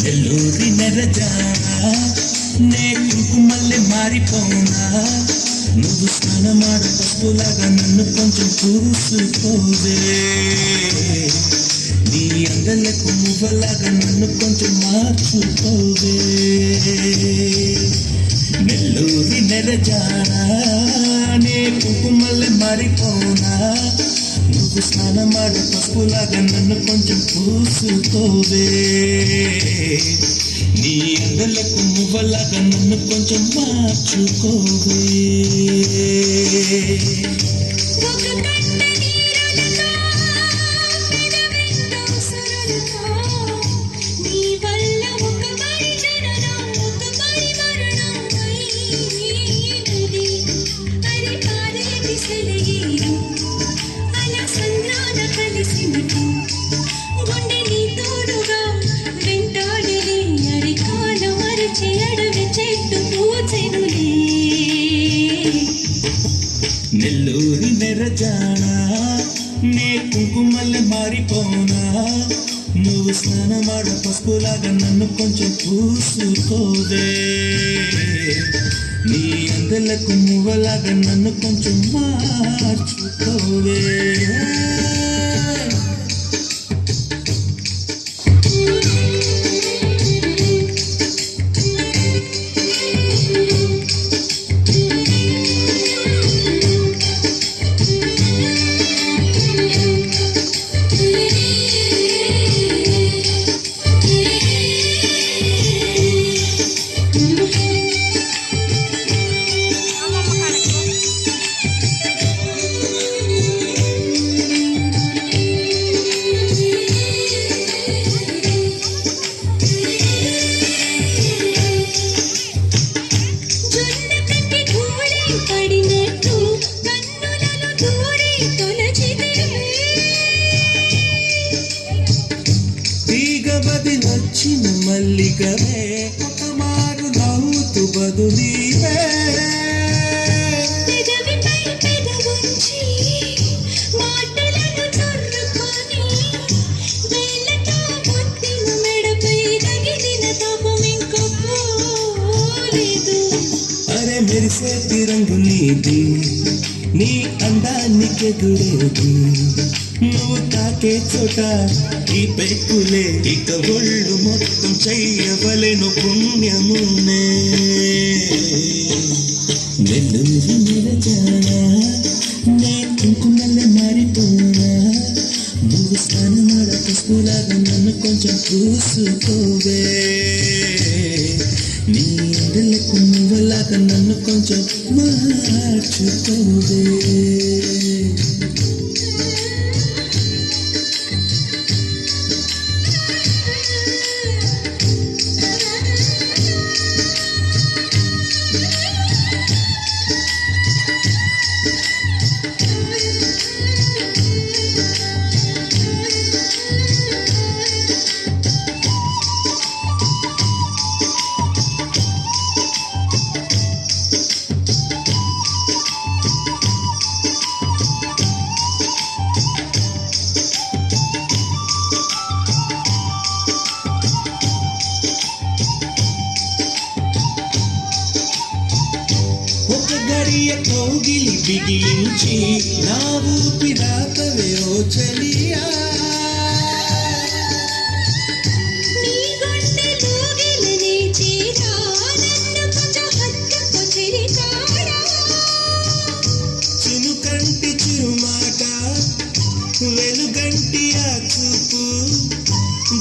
నెల్లూరి నెరజానా నే కుంకుమల్లె మారిపోనా నువ్వు స్నానమాడ పప్పులాగా నన్ను కొంచెం చూసుకోవే నీ అందలకు మువ్వలాగా నన్ను కొంచెం మార్చుకోవే నెల్లూరి నెరజానా నే కుంకుమల్లె మారిపోనా నువ్వు స్నానమాడ పప్పులాగా నన్ను కొంచెం పూసుకోవే నీ అందలకు మువ్వలాగా నన్ను కొంచెం మార్చుకోవే నెల్లూరి నెరజానా నే కుంకుమల్లె మారిపోనా నువ్వు స్నానమాడ పసుపులాగా నన్ను కొంచెం పూసుకోవే నీ అందలకు మువ్వలాగా నన్ను కొంచెం మార్చుకోవే వచ్చిన మల్లికవే ఒక మారు నవ్వుతూ బదులీవే అరే మెరిసే తిరంగు నీది నీ అందానికి ఎదురేది నువ్వు తాకే చోట ఈ పెక్కులే ఇక ఒళ్ళు మొత్తం చెయ్యవలెను పుణ్యమునే నెల్లూరి నెరజానా నే కుంకుమల్లె మారిపోనా నువ్వు స్నానమాడ పసుపులాగా నన్ను కొంచెం పూసుకోవే నీ అందలకు నువ్వలాగా నన్ను కొంచెం మార్చుకోవే కౌగిలి బిగించి నా ఊపిరాతవే ఓ చలియా చినుకంటి చిరుమాట వెలుగంటి ఆ చూపు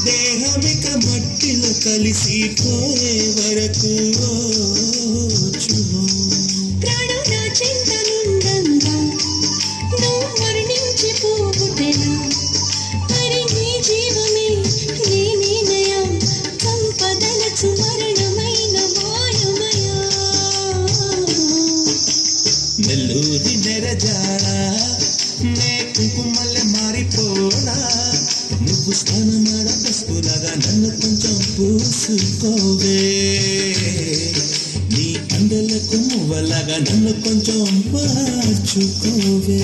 దేహమిక మట్టిలో కలిసిపోయే వరకు చూపు నెల్లూరి నెరజానా నే కుంకుమల్లె మారిపోనా నువ్వు స్నానమాడ పసుపులాగా నన్ను కొంచెం పూసుకోవే నీ అందలకు మువ్వలాగా నన్ను కొంచెం మార్చుకోవే